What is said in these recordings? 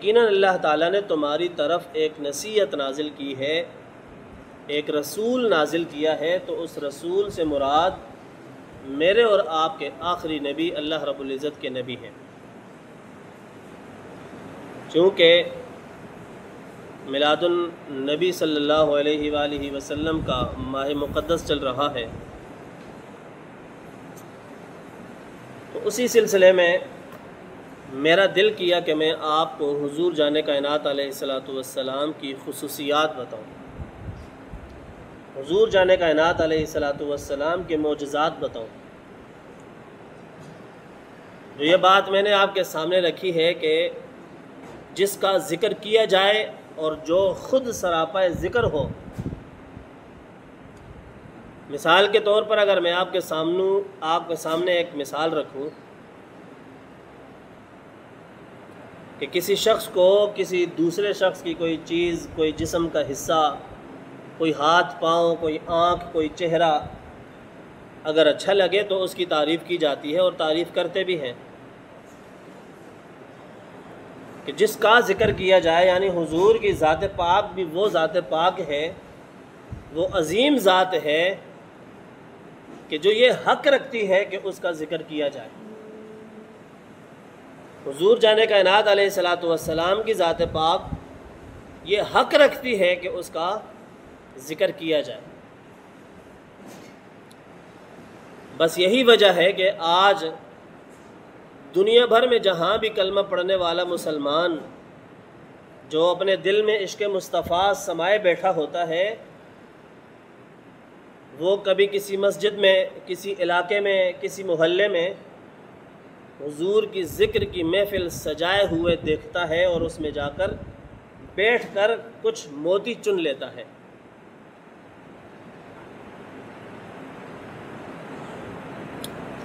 یقیناً اللہ تعالیٰ نے تمہاری طرف ایک نصیحت نازل کی ہے، ایک رسول نازل کیا ہے، تو اس رسول سے مراد میرے اور آپ کے آخری نبی اللہ رب العزت کے نبی ہیں۔ چونکہ میلاد النبی صلی اللہ علیہ وآلہ وسلم کا ماہ مقدس چل رہا ہے، تو اسی سلسلے میں میرا دل کیا کہ میں آپ کو حضور جان کائنات علیہ السلام کی خصوصیات بتاؤں، حضور جان کائنات علیہ السلام کے معجزات بتاؤں۔ تو یہ بات میں نے آپ کے سامنے رکھی ہے کہ جس کا ذکر کیا جائے اور جو خود سراپا ذکر ہو، مثال کے طور پر اگر میں آپ کے سامنے ایک مثال رکھوں کہ کسی شخص کو کسی دوسرے شخص کی کوئی چیز، کوئی جسم کا حصہ، کوئی ہاتھ پاؤں، کوئی آنکھ، کوئی چہرہ اگر اچھا لگے تو اس کی تعریف کی جاتی ہے اور تعریف کرتے بھی ہیں۔ کہ جس کا ذکر کیا جائے یعنی حضور کی ذات پاک بھی وہ ذات پاک ہے، وہ عظیم ذات ہے کہ جو یہ حق رکھتی ہے کہ اس کا ذکر کیا جائے۔ حضور جان کائنات علیہ السلام کی ذات پاک یہ حق رکھتی ہے کہ اس کا ذکر کیا جائے۔ بس یہی وجہ ہے کہ آج دنیا بھر میں جہاں بھی کلمہ پڑھنے والا مسلمان جو اپنے دل میں عشق مصطفیٰ سمائے بیٹھا ہوتا ہے، وہ کبھی کسی مسجد میں، کسی علاقے میں، کسی محلے میں حضور کی ذکر کی محفل سجائے ہوئے دیکھتا ہے اور اس میں جا کر بیٹھ کر کچھ موتی چن لیتا ہے۔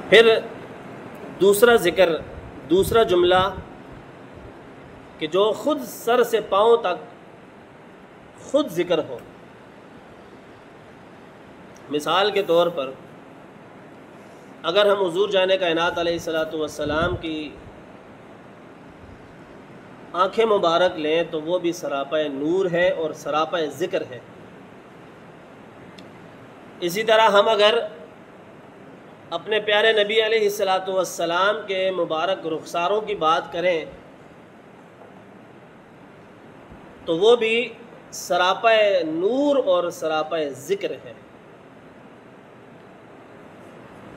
پھر دوسرا ذکر، دوسرا جملہ کہ جو خود سر سے پاؤں تک خود ذکر ہو۔ مثال کے طور پر اگر ہم حضور جان کائنات علیہ السلام کی آنکھیں مبارک لیں تو وہ بھی سراپا نور ہے اور سراپا ذکر ہے۔ اسی طرح ہم اگر اپنے پیارے نبی علیہ السلام کے مبارک رخساروں کی بات کریں تو وہ بھی سراپا نور اور سراپا ذکر ہے۔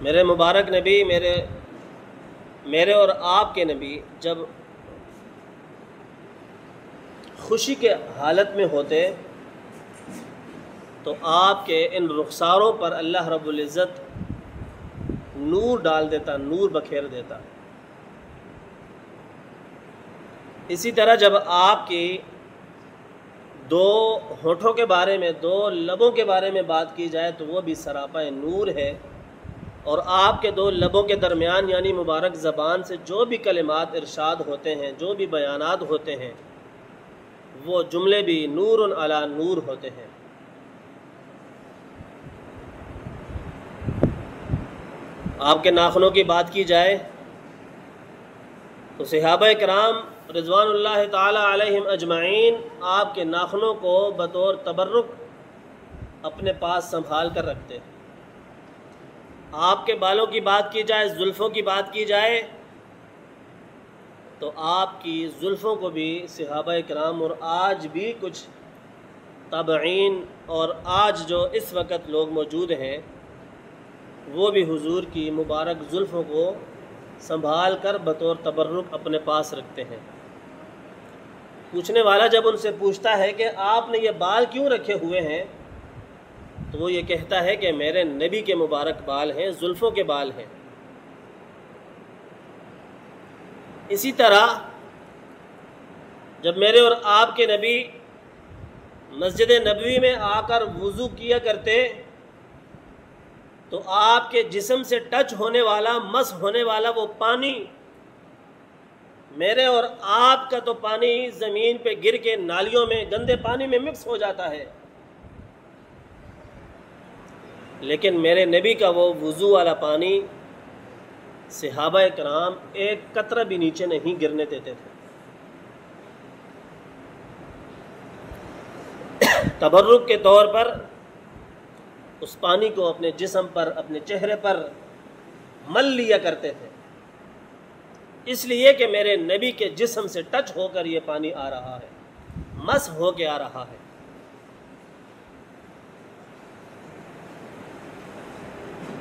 میرے مبارک نبی، میرے اور آپ کے نبی جب خوشی کے حالت میں ہوتے تو آپ کے ان رخساروں پر اللہ رب العزت نور ڈال دیتا، نور بکھیر دیتا۔ اسی طرح جب آپ کی دو ہونٹوں کے بارے میں، دو لبوں کے بارے میں بات کی جائے تو وہ بھی سراپا نور ہے، اور آپ کے دو لبوں کے درمیان یعنی مبارک زبان سے جو بھی کلمات ارشاد ہوتے ہیں، جو بھی بیانات ہوتے ہیں، وہ جملے بھی نور علی نور ہوتے ہیں۔ آپ کے ناخنوں کی بات کی جائے تو صحابہ کرام رضوان اللہ تعالی علیہم اجمعین آپ کے ناخنوں کو بطور تبرک اپنے پاس سنبھال کر رکھتے ہیں۔ آپ کے بالوں کی بات کی جائے، زلفوں کی بات کی جائے تو آپ کی زلفوں کو بھی صحابہ کرام اور آج بھی کچھ تابعین اور آج جو اس وقت لوگ موجود ہیں وہ بھی حضور کی مبارک زلفوں کو سنبھال کر بطور تبرک اپنے پاس رکھتے ہیں۔ پوچھنے والا جب ان سے پوچھتا ہے کہ آپ نے یہ بال کیوں رکھے ہوئے ہیں تو وہ یہ کہتا ہے کہ میرے نبی کے مبارک بال ہیں، زلفوں کے بال ہیں۔ اسی طرح جب میرے اور آپ کے نبی مسجد نبوی میں آ کر وضو کیا کرتے تو آپ کے جسم سے ٹچ ہونے والا، مس ہونے والا وہ پانی، میرے اور آپ کا تو پانی زمین پہ گر کے نالیوں میں گندے پانی میں مکس ہو جاتا ہے، لیکن میرے نبی کا وہ وضو والا پانی صحابہ کرام ایک قطرہ بھی نیچے نہیں گرنے دیتے تھے۔ تبرک کے طور پر اس پانی کو اپنے جسم پر، اپنے چہرے پر مل لیا کرتے تھے، اس لیے کہ میرے نبی کے جسم سے ٹچ ہو کر یہ پانی آ رہا ہے، مس ہو کے آ رہا ہے۔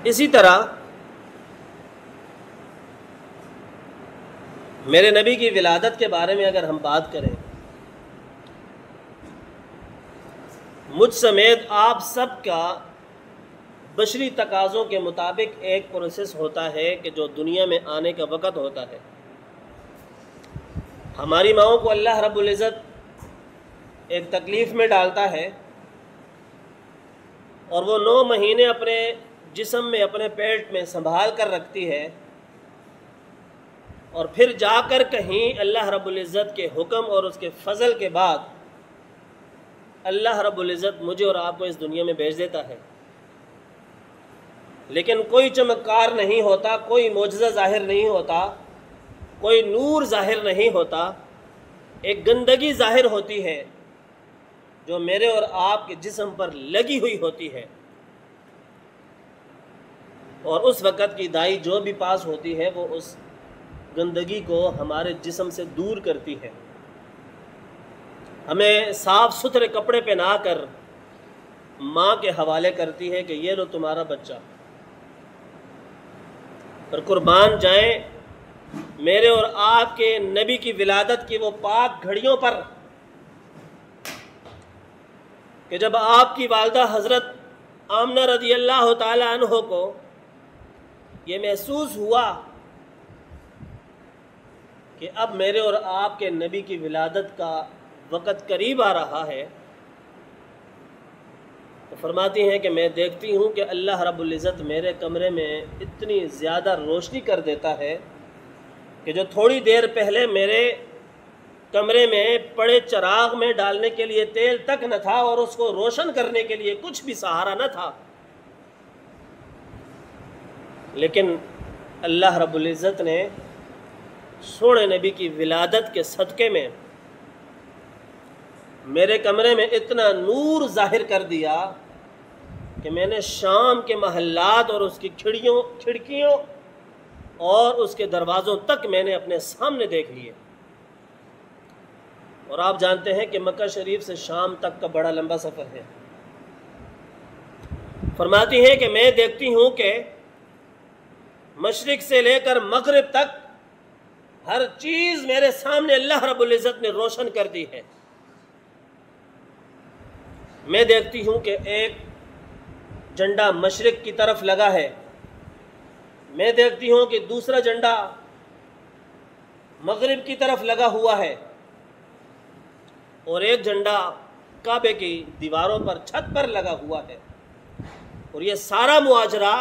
اسی طرح میرے نبی کی ولادت کے بارے میں اگر ہم بات کریں، مجھ سمیت آپ سب کا بشری تقاضوں کے مطابق ایک پروسیس ہوتا ہے کہ جو دنیا میں آنے کا وقت ہوتا ہے۔ ہماری ماؤں کو اللہ رب العزت ایک تکلیف میں ڈالتا ہے اور وہ 9 مہینے اپنے جسم میں، اپنے پیٹ میں سنبھال کر رکھتی ہے، اور پھر جا کر کہیں اللہ رب العزت کے حکم اور اس کے فضل کے بعد اللہ رب العزت مجھے اور آپ کو اس دنیا میں بھیج دیتا ہے۔ لیکن کوئی چمکار نہیں ہوتا، کوئی معجزہ ظاہر نہیں ہوتا، کوئی نور ظاہر نہیں ہوتا، ایک گندگی ظاہر ہوتی ہے جو میرے اور آپ کے جسم پر لگی ہوئی ہوتی ہے، اور اس وقت کی دائی جو بھی پاس ہوتی ہے وہ اس گندگی کو ہمارے جسم سے دور کرتی ہے، ہمیں صاف ستھرے کپڑے پہنا کر ماں کے حوالے کرتی ہے کہ یہ لو تمہارا بچہ۔ اور قربان جائیں میرے اور آپ کے نبی کی ولادت کی وہ پاک گھڑیوں پر کہ جب آپ کی والدہ حضرت آمنہ رضی اللہ تعالی عنہ کو یہ محسوس ہوا کہ اب میرے اور آپ کے نبی کی ولادت کا وقت قریب آ رہا ہے، تو فرماتی ہیں کہ میں دیکھتی ہوں کہ اللہ رب العزت میرے کمرے میں اتنی زیادہ روشنی کر دیتا ہے کہ جو تھوڑی دیر پہلے میرے کمرے میں پڑے چراغ میں ڈالنے کے لیے تیل تک نہ تھا اور اس کو روشن کرنے کے لیے کچھ بھی سہارا نہ تھا، لیکن اللہ رب العزت نے سونے نبی کی ولادت کے صدقے میں میرے کمرے میں اتنا نور ظاہر کر دیا کہ میں نے شام کے محلات اور اس کی کھڑکیوں اور اس کے دروازوں تک میں نے اپنے سامنے دیکھ لیے۔ اور آپ جانتے ہیں کہ مکہ شریف سے شام تک کا بڑا لمبا سفر ہے۔ فرماتی ہیں کہ میں دیکھتی ہوں کہ مشرق سے لے کر مغرب تک ہر چیز میرے سامنے اللہ رب العزت نے روشن کر دی ہے۔ میں دیکھتی ہوں کہ ایک جھنڈا مشرق کی طرف لگا ہے، میں دیکھتی ہوں کہ دوسرا جھنڈا مغرب کی طرف لگا ہوا ہے، اور ایک جھنڈا کعبے کی دیواروں پر، چھت پر لگا ہوا ہے، اور یہ سارا مواجرہ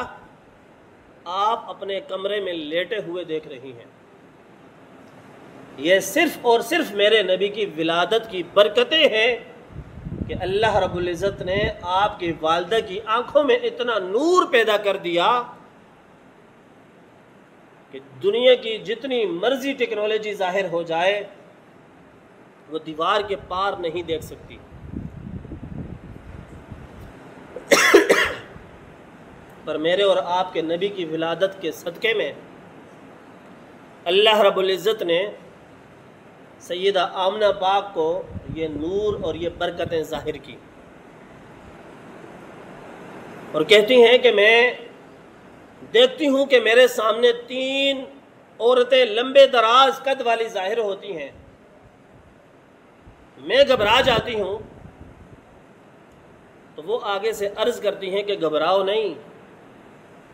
آپ اپنے کمرے میں لیٹے ہوئے دیکھ رہی ہیں۔ یہ صرف اور صرف میرے نبی کی ولادت کی برکتیں ہیں کہ اللہ رب العزت نے آپ کی والدہ کی آنکھوں میں اتنا نور پیدا کر دیا کہ دنیا کی جتنی مرضی ٹیکنالوجی ظاہر ہو جائے وہ دیوار کے پار نہیں دیکھ سکتی۔ پر میرے اور آپ کے نبی کی ولادت کے صدقے میں اللہ رب العزت نے سیدہ آمنہ پاک کو یہ نور اور یہ برکتیں ظاہر کی، اور کہتی ہیں کہ میں دیکھتی ہوں کہ میرے سامنے 3 عورتیں لمبے دراز قد والی ظاہر ہوتی ہیں، میں گھبرا جاتی ہوں، تو وہ آگے سے عرض کرتی ہیں کہ گھبراؤ نہیں،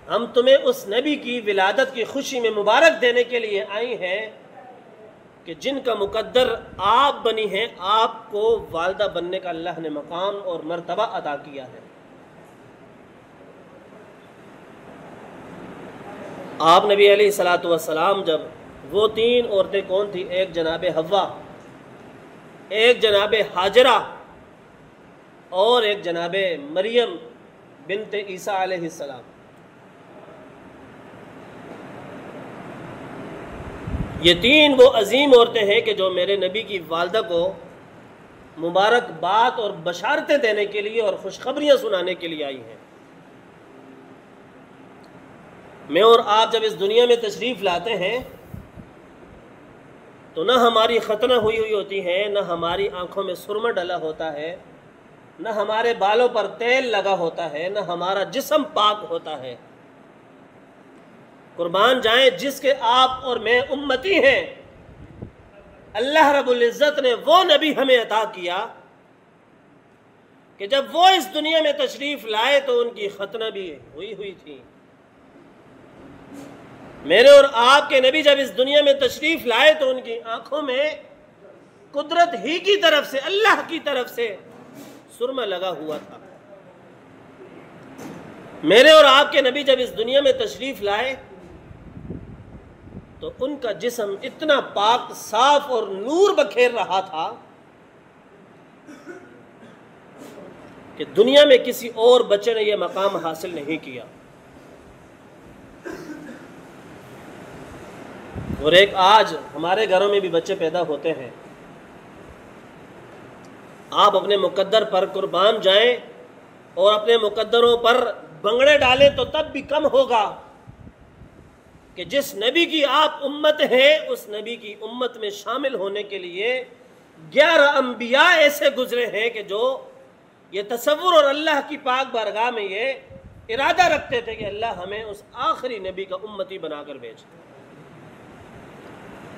ہم تمہیں اس نبی کی ولادت کی خوشی میں مبارک دینے کے لیے آئی ہیں کہ جن کا مقدر آپ بنی ہیں، آپ کو والدہ بننے کا اللہ نے مقام اور مرتبہ عطا کیا ہے۔ آپ نبی علیہ الصلوۃ والسلام جب وہ 3 عورتیں کون تھیں؟ ایک جناب حوا، ایک جناب ہاجرہ، اور ایک جناب مریم بنت عیسیٰ علیہ السلام۔ یہ 3 وہ عظیم عورتیں ہیں کہ جو میرے نبی کی والدہ کو مبارکباد اور بشارتیں دینے کے لیے اور خوشخبریاں سنانے کے لیے آئی ہیں۔ میں اور آپ جب اس دنیا میں تشریف لاتے ہیں تو نہ ہماری ختنہ ہوئی ہوتی ہے، نہ ہماری آنکھوں میں سرما ڈلا ہوتا ہے، نہ ہمارے بالوں پر تیل لگا ہوتا ہے، نہ ہمارا جسم پاک ہوتا ہے۔ قربان جائیں جس کے آپ اور میں امتی ہیں، اللہ رب العزت نے وہ نبی ہمیں عطا کیا کہ جب وہ اس دنیا میں تشریف لائے تو ان کی ختنہ بھی ہوئی تھی۔ میرے اور آپ کے نبی جب اس دنیا میں تشریف لائے تو ان کی آنکھوں میں قدرت ہی کی طرف سے، اللہ کی طرف سے سرما لگا ہوا تھا۔ میرے اور آپ کے نبی جب اس دنیا میں تشریف لائے تو ان کا جسم اتنا پاک، صاف اور نور بکھیر رہا تھا کہ دنیا میں کسی اور بچے نے یہ مقام حاصل نہیں کیا۔ اور ایک آج ہمارے گھروں میں بھی بچے پیدا ہوتے ہیں، آپ اپنے مقدر پر قربان جائیں اور اپنے مقدروں پر بنگڑے ڈالیں تو تب بھی کم ہوگا کہ جس نبی کی آپ امت ہیں اس نبی کی امت میں شامل ہونے کے لیے 11 انبیاء ایسے گزرے ہیں کہ جو یہ تصور اور اللہ کی پاک بارگاہ میں یہ ارادہ رکھتے تھے کہ اللہ ہمیں اس آخری نبی کا امتی بنا کر بھیجے۔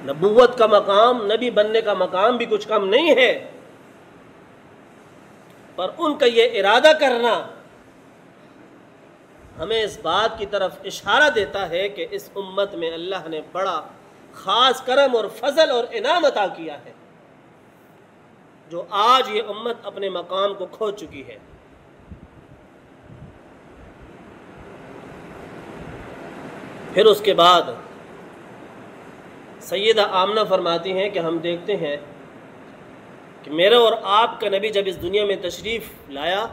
نبوت کا مقام، نبی بننے کا مقام بھی کچھ کم نہیں ہے، پر ان کا یہ ارادہ کرنا ہمیں اس بات کی طرف اشارہ دیتا ہے کہ اس امت میں اللہ نے بڑا خاص کرم اور فضل اور انعام عطا کیا ہے، جو آج یہ امت اپنے مقام کو کھو چکی ہے۔ پھر اس کے بعد سیدہ آمنہ فرماتی ہیں کہ ہم دیکھتے ہیں کہ میرا اور آپ کا نبی جب اس دنیا میں تشریف لایا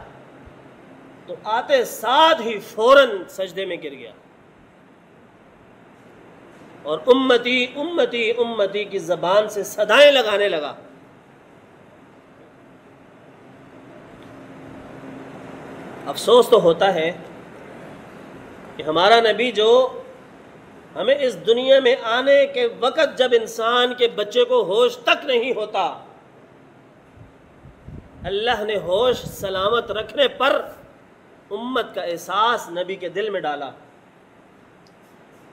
تو آتے ساتھ ہی فوراً سجدے میں گر گیا اور امتی امتی امتی کی زبان سے صدائیں لگانے لگا۔ افسوس تو ہوتا ہے کہ ہمارا نبی جو ہمیں اس دنیا میں آنے کے وقت جب انسان کے بچے کو ہوش تک نہیں ہوتا، اللہ نے ہوش سلامت رکھنے پر امت کا احساس نبی کے دل میں ڈالا،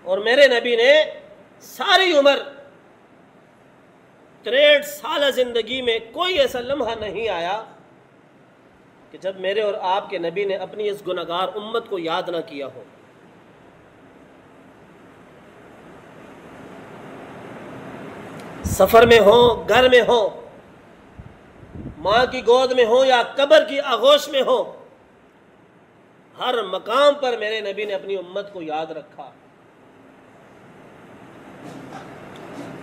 اور میرے نبی نے ساری عمر 63 سالہ زندگی میں کوئی ایسا لمحہ نہیں آیا کہ جب میرے اور آپ کے نبی نے اپنی اس گنہگار امت کو یاد نہ کیا ہو۔ سفر میں ہو، گھر میں ہو، ماں کی گود میں ہو یا قبر کی آغوش میں ہو، ہر مقام پر میرے نبی نے اپنی امت کو یاد رکھا۔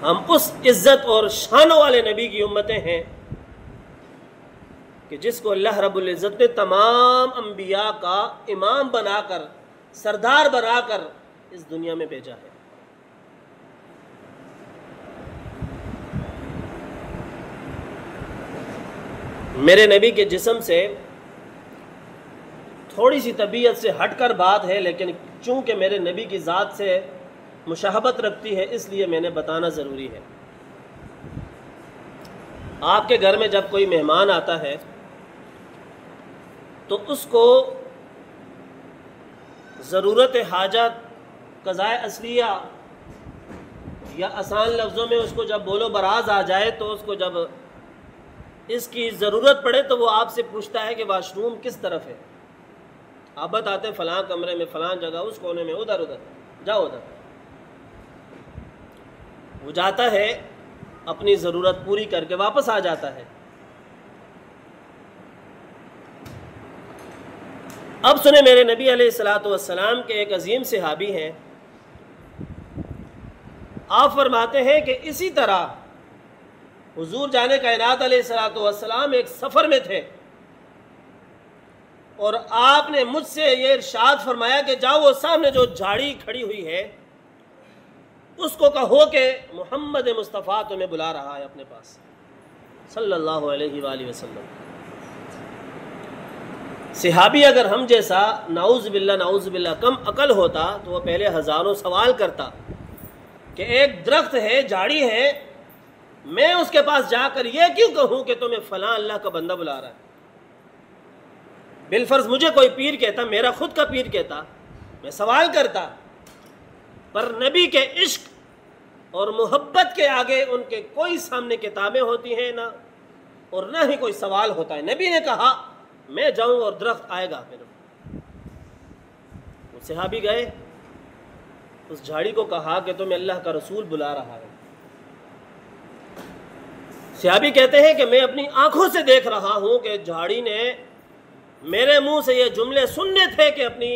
ہم اس عزت اور شانوں والے نبی کی امتیں ہیں کہ جس کو اللہ رب العزت نے تمام انبیاء کا امام بنا کر، سردار بنا کر اس دنیا میں بھیجا ہے۔ میرے نبی کے جسم سے تھوڑی سی طبیعت سے ہٹ کر بات ہے، لیکن چونکہ میرے نبی کی ذات سے مشابہت رکھتی ہے اس لیے میں نے بتانا ضروری ہے۔ آپ کے گھر میں جب کوئی مہمان آتا ہے تو اس کو ضرورت حاجت، قضائے اصلیہ یا آسان لفظوں میں اس کو جب بولو براز آ جائے تو اس کو جب اس کی ضرورت پڑے تو وہ آپ سے پوچھتا ہے کہ واش روم کس طرف ہے۔ آپ بتاتے ہیں فلاں کمرے میں، فلاں جگہ، اس کونے میں، ادھر جاؤ ادھر۔ وہ جاتا ہے، اپنی ضرورت پوری کر کے واپس آ جاتا ہے۔ اب سنیں، میرے نبی علیہ الصلوۃ والسلام کے ایک عظیم صحابی ہیں، آپ فرماتے ہیں کہ اسی طرح حضور جانے کائنات علیہ الصلوۃ والسلام ایک سفر میں تھے اور آپ نے مجھ سے یہ ارشاد فرمایا کہ جاؤ وہ سامنے جو جھاڑی کھڑی ہوئی ہے اس کو کہو کہ محمد مصطفیٰ تمہیں بلا رہا ہے اپنے پاس۔ صلی اللہ علیہ وآلہ وسلم۔ صحابی اگر ہم جیسا نعوذ باللہ کم عقل ہوتا تو وہ پہلے ہزاروں سوال کرتا کہ ایک درخت ہے، جھاڑی ہے، میں اس کے پاس جا کر یہ کیوں کہوں کہ تمہیں فلاں اللہ کا بندہ بلا رہا ہے؟ بالفرض مجھے کوئی پیر کہتا، میرا خود کا پیر کہتا، میں سوال کرتا، پر نبی کے عشق اور محبت کے آگے ان کے کوئی سامنے کتابیں ہوتی ہیں نہ، اور نہ ہی کوئی سوال ہوتا ہے۔ نبی نے کہا میں جاؤں اور درخت آئے گا میرے۔ وہ صحابی گئے، اس جھاڑی کو کہا کہ تمہیں اللہ کا رسول بلا رہا ہے۔ صحابی کہتے ہیں کہ میں اپنی آنکھوں سے دیکھ رہا ہوں کہ جھاڑی نے میرے منہ سے یہ جملے سننے تھے کہ اپنی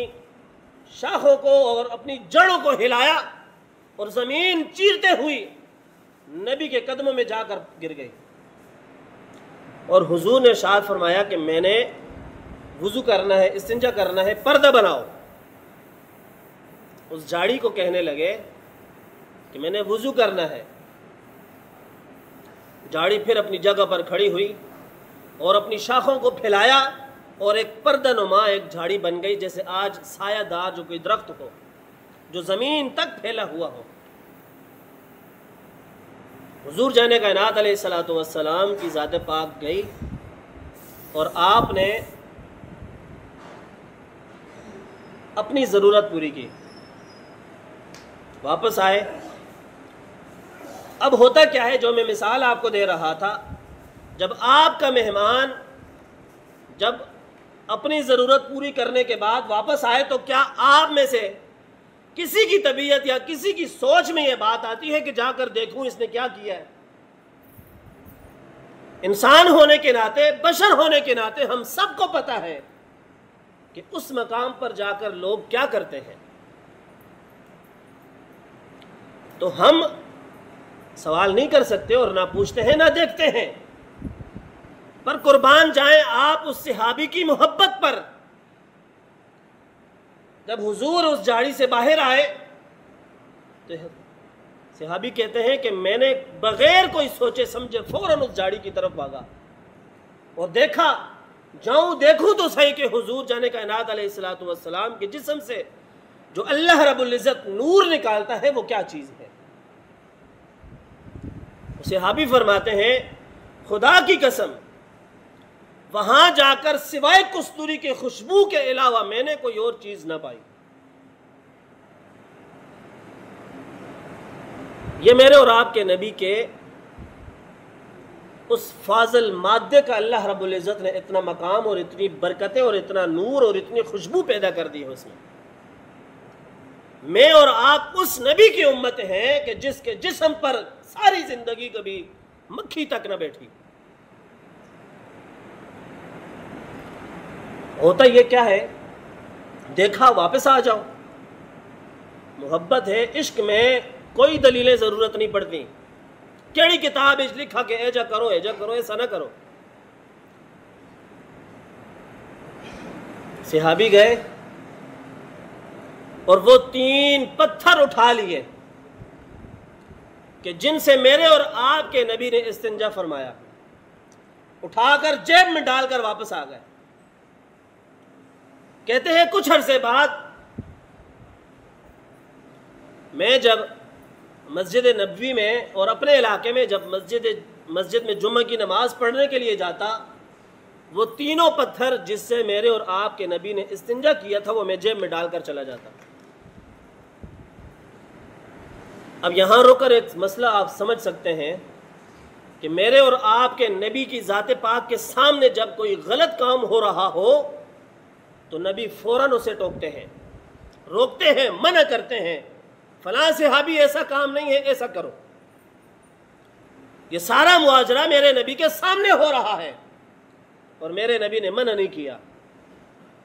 شاخوں کو اور اپنی جڑوں کو ہلایا اور زمین چیرتے ہوئی نبی کے قدموں میں جا کر گر گئی، اور حضور نے ارشاد فرمایا کہ میں نے وضو کرنا ہے، استنجا کرنا ہے، پردہ بناؤ۔ اس جھاڑی کو کہنے لگے کہ میں نے وضو کرنا ہے۔ جھاڑی پھر اپنی جگہ پر کھڑی ہوئی اور اپنی شاخوں کو پھیلایا اور ایک پردہ نما ایک جھاڑی بن گئی، جیسے آج سایہ دار جو کوئی درخت ہو جو زمین تک پھیلا ہوا ہو۔ حضور جانے کائنات علیہ الصلوۃ والسلام کی ذات پاک گئی اور آپ نے اپنی ضرورت پوری کی، واپس آئے۔ اب ہوتا کیا ہے، جو میں مثال آپ کو دے رہا تھا، جب آپ کا مہمان جب اپنی ضرورت پوری کرنے کے بعد واپس آئے تو کیا آپ میں سے کسی کی طبیعت یا کسی کی سوچ میں یہ بات آتی ہے کہ جا کر دیکھوں اس نے کیا کیا ہے؟ انسان ہونے کے ناطے، بشر ہونے کے ناطے ہم سب کو پتہ ہے کہ اس مقام پر جا کر لوگ کیا کرتے ہیں، تو ہم سوال نہیں کر سکتے اور نہ پوچھتے ہیں نہ دیکھتے ہیں، پر قربان جائیں آپ اس صحابی کی محبت پر۔ جب حضور اس جھاڑی سے باہر آئے تو صحابی کہتے ہیں کہ میں نے بغیر کوئی سوچے سمجھے فوراً اس جھاڑی کی طرف بھاگا اور دیکھا، جاؤں دیکھوں تو صحیح کہ حضور جانے کائنات علیہ الصلوۃ والسلام کے جسم سے جو اللہ رب العزت نور نکالتا ہے وہ کیا چیز ہے۔ صحابی فرماتے ہیں خدا کی قسم وہاں جا کر سوائے کستوری کے خوشبو کے علاوہ میں نے کوئی اور چیز نہ پائی۔ یہ میرے اور آپ کے نبی کے اس فاضل مادے کا اللہ رب العزت نے اتنا مقام اور اتنی برکتیں اور اتنا نور اور اتنی خوشبو پیدا کر دی ہے اس میں۔ میں اور آپ اس نبی کی امت ہیں کہ جس کے جسم پر ساری زندگی کبھی مکھی تک نہ بیٹھی۔ ہوتا یہ کیا ہے، دیکھا واپس آ جاؤ۔ محبت ہے، عشق میں کوئی دلیلیں ضرورت نہیں پڑتی۔ کیڑی کتاب لکھا کہ ایجا کرو ایسا نہ کرو۔ صحابی گئے اور وہ 3 پتھر اٹھا لیے کہ جن سے میرے اور آپ کے نبی نے استنجا فرمایا، اٹھا کر جیب میں ڈال کر واپس آ گئے۔ کہتے ہیں کچھ عرصے بعد میں جب مسجد نبوی میں اور اپنے علاقے میں جب مسجد میں جمعہ کی نماز پڑھنے کے لیے جاتا، وہ 3 پتھر جس سے میرے اور آپ کے نبی نے استنجا کیا تھا وہ میں جیب میں ڈال کر چلا جاتا۔ اب یہاں رک کر ایک مسئلہ آپ سمجھ سکتے ہیں کہ میرے اور آپ کے نبی کی ذات پاک کے سامنے جب کوئی غلط کام ہو رہا ہو تو نبی فوراً اسے ٹوکتے ہیں، روکتے ہیں، منع کرتے ہیں، فلاں صحابی ایسا کام نہیں ہے، ایسا کرو۔ یہ سارا مواجرہ میرے نبی کے سامنے ہو رہا ہے اور میرے نبی نے منع نہیں کیا،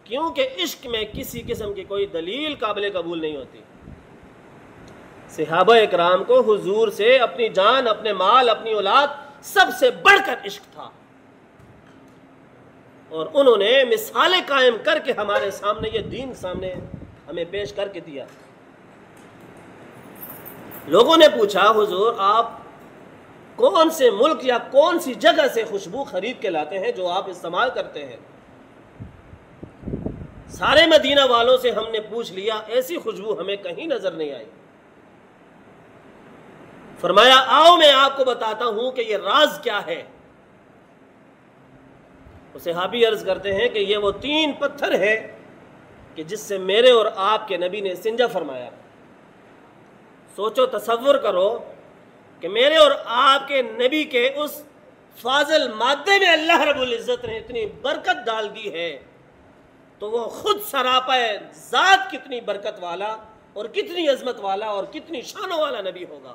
کیونکہ عشق میں کسی قسم کی کوئی دلیل قابل قبول نہیں ہوتی۔ صحابہ اکرام کو حضور سے اپنی جان، اپنے مال، اپنی اولاد سب سے بڑھ کر عشق تھا، اور انہوں نے مثالیں قائم کر کے ہمارے سامنے یہ دین سامنے ہمیں پیش کر کے دیا۔ لوگوں نے پوچھا حضور آپ کون سے ملک یا کون سی جگہ سے خوشبو خرید کے لاتے ہیں جو آپ استعمال کرتے ہیں؟ سارے مدینہ والوں سے ہم نے پوچھ لیا، ایسی خوشبو ہمیں کہیں نظر نہیں آئی۔ فرمایا آؤ میں آپ کو بتاتا ہوں کہ یہ راز کیا ہے۔ صحابی عرض کرتے ہیں کہ یہ وہ 3 پتھر ہے کہ جس سے میرے اور آپ کے نبی نے استنجا فرمایا۔ سوچو، تصور کرو کہ میرے اور آپ کے نبی کے اس فاضل مادے میں اللہ رب العزت نے اتنی برکت ڈال دی ہے، تو وہ خود سراپا ذات کتنی برکت والا اور کتنی عظمت والا اور کتنی شانوں والا نبی ہوگا۔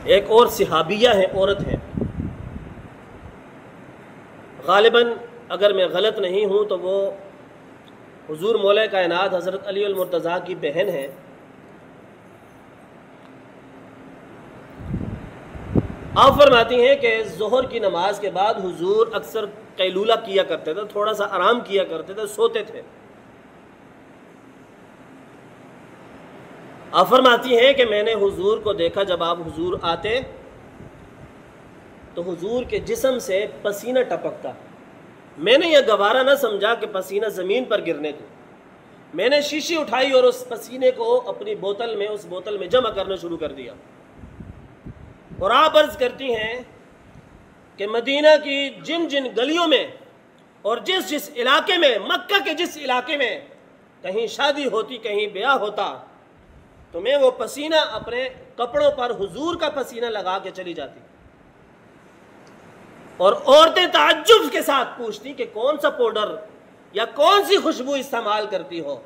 ایک اور صحابیہ ہے، عورت ہے، غالباً اگر میں غلط نہیں ہوں تو وہ حضور مولا کائنات حضرت علی المرتضیٰ کی بہن ہے۔ آپ فرماتی ہیں کہ ظہر کی نماز کے بعد حضور اکثر قیلولہ کیا کرتے تھے، تھوڑا سا آرام کیا کرتے تھے، سوتے تھے۔ آپ فرماتی ہیں کہ میں نے حضور کو دیکھا، جب آپ حضور آتے تو حضور کے جسم سے پسینہ ٹپکتا۔ میں نے یہ گوارا نہ سمجھا کہ پسینہ زمین پر گرنے کو، میں نے شیشی اٹھائی اور اس پسینے کو اپنی اس بوتل میں جمع کرنا شروع کر دیا۔ اور آپ عرض کرتی ہیں کہ مدینہ کی جن جن گلیوں میں اور جس علاقے میں، مکہ کے جس علاقے میں کہیں شادی ہوتی، کہیں بیاہ ہوتا، تو میں وہ پسینہ اپنے کپڑوں پر حضور کا پسینہ لگا کے چلی جاتی، اور عورتیں تعجب کے ساتھ پوچھتی کہ کون سا پاؤڈر یا کون سی خوشبو استعمال کرتی ہو۔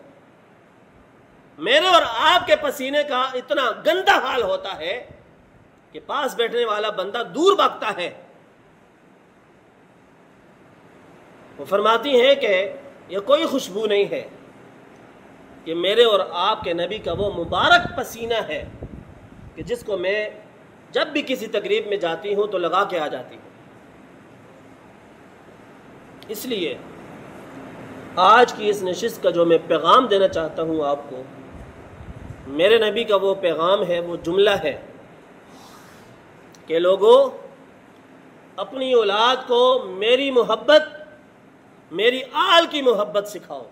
میرے اور آپ کے پسینے کا اتنا گندا حال ہوتا ہے کہ پاس بیٹھنے والا بندہ دور بھاگتا ہے۔ وہ فرماتی ہیں کہ یہ کوئی خوشبو نہیں ہے، کہ میرے اور آپ کے نبی کا وہ مبارک پسینہ ہے کہ جس کو میں جب بھی کسی تقریب میں جاتی ہوں تو لگا کے آ جاتی ہوں۔ اس لیے آج کی اس نشست کا جو میں پیغام دینا چاہتا ہوں آپ کو، میرے نبی کا وہ پیغام ہے، وہ جملہ ہے کہ لوگوں، اپنی اولاد کو میری محبت، میری آل کی محبت سکھاؤ۔